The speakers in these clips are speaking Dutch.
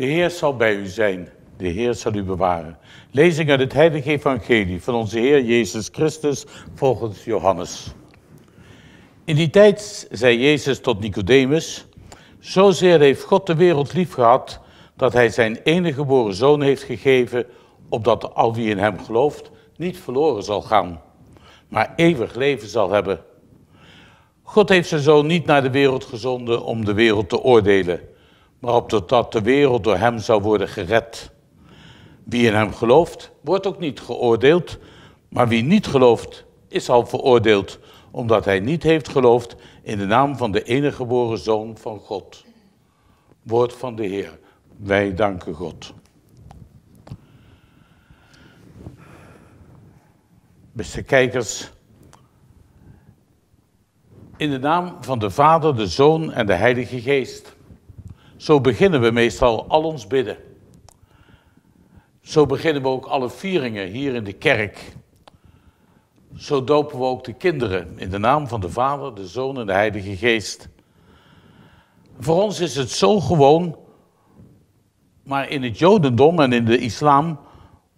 De Heer zal bij u zijn. De Heer zal u bewaren. Lezing uit het heilige evangelie van onze Heer Jezus Christus volgens Johannes. In die tijd zei Jezus tot Nicodemus: Zozeer heeft God de wereld lief gehad, dat hij zijn enige geboren zoon heeft gegeven, opdat al wie in hem gelooft niet verloren zal gaan, maar eeuwig leven zal hebben. God heeft zijn zoon niet naar de wereld gezonden om de wereld te oordelen, maar opdat de wereld door hem zou worden gered. Wie in hem gelooft, wordt ook niet geoordeeld, maar wie niet gelooft, is al veroordeeld, omdat hij niet heeft geloofd in de naam van de enige geboren Zoon van God. Woord van de Heer. Wij danken God. Beste kijkers, in de naam van de Vader, de Zoon en de Heilige Geest. Zo beginnen we meestal al ons bidden. Zo beginnen we ook alle vieringen hier in de kerk. Zo dopen we ook de kinderen in de naam van de Vader, de Zoon en de Heilige Geest. Voor ons is het zo gewoon, maar in het Jodendom en in de islam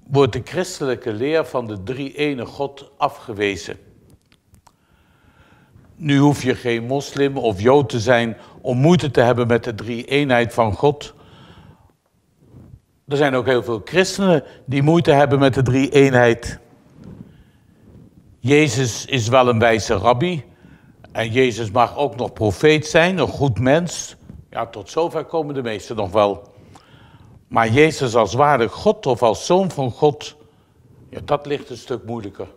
wordt de christelijke leer van de drie-ene God afgewezen. Nu hoef je geen moslim of Jood te zijn om moeite te hebben met de drie-eenheid van God. Er zijn ook heel veel christenen die moeite hebben met de drie-eenheid. Jezus is wel een wijze rabbi. En Jezus mag ook nog profeet zijn, een goed mens. Ja, tot zover komen de meesten nog wel. Maar Jezus als ware God of als Zoon van God, ja, dat ligt een stuk moeilijker.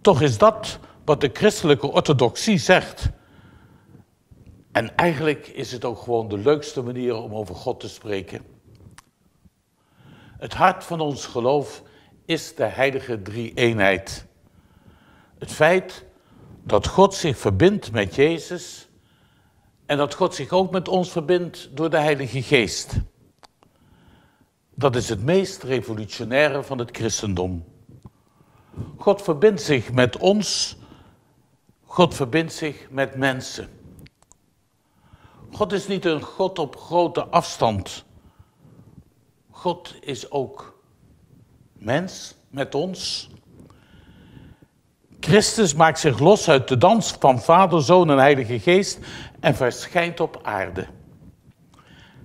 Toch is dat wat de christelijke orthodoxie zegt. En eigenlijk is het ook gewoon de leukste manier om over God te spreken. Het hart van ons geloof is de heilige drie-eenheid. Het feit dat God zich verbindt met Jezus en dat God zich ook met ons verbindt door de Heilige Geest. Dat is het meest revolutionaire van het christendom. God verbindt zich met ons, God verbindt zich met mensen. God is niet een God op grote afstand. God is ook mens met ons. Christus maakt zich los uit de dans van Vader, Zoon en Heilige Geest en verschijnt op aarde.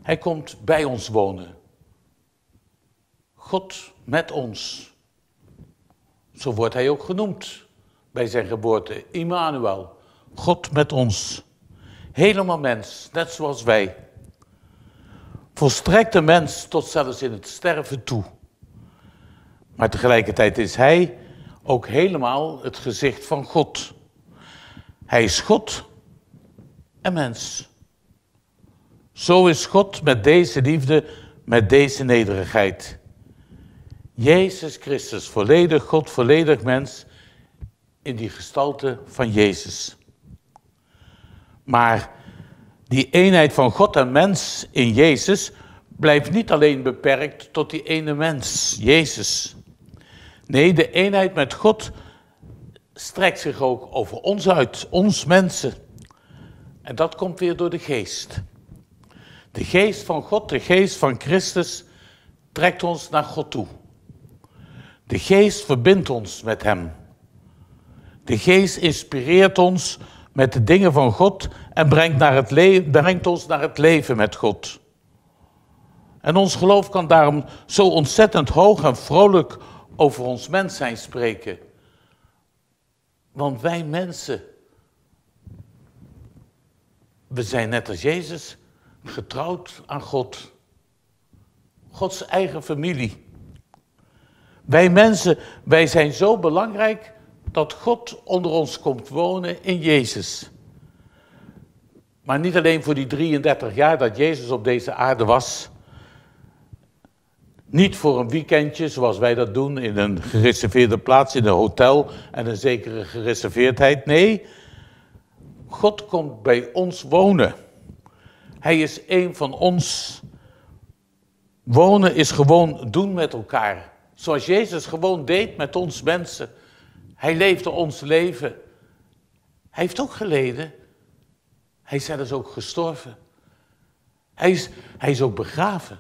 Hij komt bij ons wonen. God met ons. Zo wordt hij ook genoemd bij zijn geboorte. Immanuel, God met ons. Helemaal mens, net zoals wij. Volstrekte mens tot zelfs in het sterven toe. Maar tegelijkertijd is hij ook helemaal het gezicht van God. Hij is God en mens. Zo is God met deze liefde, met deze nederigheid. Jezus Christus, volledig God, volledig mens, in die gestalte van Jezus. Maar die eenheid van God en mens in Jezus blijft niet alleen beperkt tot die ene mens, Jezus. Nee, de eenheid met God strekt zich ook over ons uit, ons mensen. En dat komt weer door de geest. De geest van God, de geest van Christus, trekt ons naar God toe. De geest verbindt ons met hem. De geest inspireert ons met de dingen van God en brengt ons naar het leven met God. En ons geloof kan daarom zo ontzettend hoog en vrolijk over ons mens zijn spreken. Want wij mensen, we zijn net als Jezus getrouwd aan God. Gods eigen familie. Wij mensen, wij zijn zo belangrijk dat God onder ons komt wonen in Jezus. Maar niet alleen voor die 33 jaar dat Jezus op deze aarde was. Niet voor een weekendje zoals wij dat doen in een gereserveerde plaats in een hotel en een zekere gereserveerdheid. Nee, God komt bij ons wonen. Hij is een van ons. Wonen is gewoon doen met elkaar. Zoals Jezus gewoon deed met ons mensen. Hij leefde ons leven. Hij heeft ook geleden. Hij is zelfs ook gestorven. Hij is ook begraven.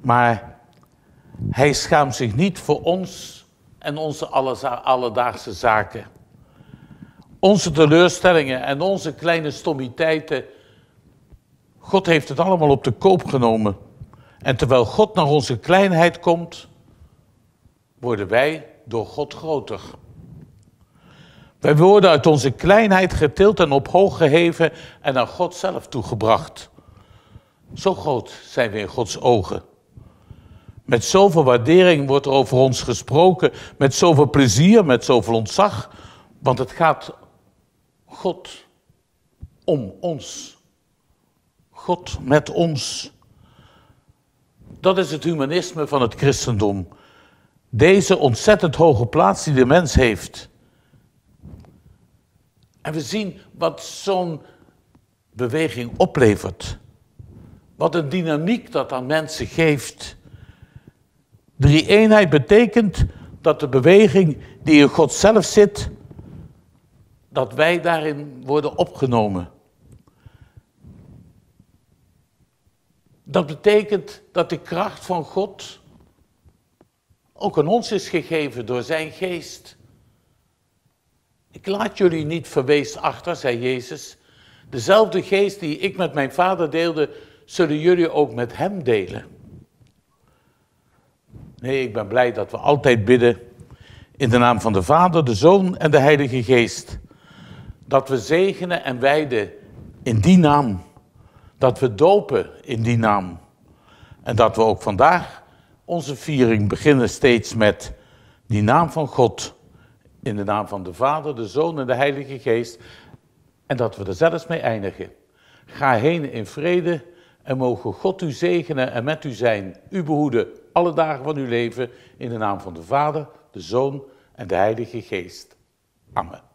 Maar hij schaamt zich niet voor ons en onze alledaagse zaken. Onze teleurstellingen en onze kleine stommiteiten. God heeft het allemaal op de koop genomen. En terwijl God naar onze kleinheid komt, worden wij door God groter. Wij worden uit onze kleinheid getild en op hoog geheven en naar God zelf toegebracht. Zo groot zijn we in Gods ogen. Met zoveel waardering wordt er over ons gesproken, met zoveel plezier, met zoveel ontzag. Want het gaat God om ons. God met ons. Dat is het humanisme van het christendom. Deze ontzettend hoge plaats die de mens heeft. En we zien wat zo'n beweging oplevert. Wat een dynamiek dat aan mensen geeft. Drie-eenheid betekent dat de beweging die in God zelf zit, dat wij daarin worden opgenomen. Dat betekent dat de kracht van God ook aan ons is gegeven door zijn geest. Ik laat jullie niet verweest achter, zei Jezus. Dezelfde geest die ik met mijn Vader deelde, zullen jullie ook met hem delen. Nee, ik ben blij dat we altijd bidden in de naam van de Vader, de Zoon en de Heilige Geest. Dat we zegenen en wijden in die naam. Dat we dopen in die naam. En dat we ook vandaag onze viering beginnen steeds met die naam van God. In de naam van de Vader, de Zoon en de Heilige Geest. En dat we er zelfs mee eindigen. Ga heen in vrede en mogen God u zegenen en met u zijn. U behoeden alle dagen van uw leven in de naam van de Vader, de Zoon en de Heilige Geest. Amen.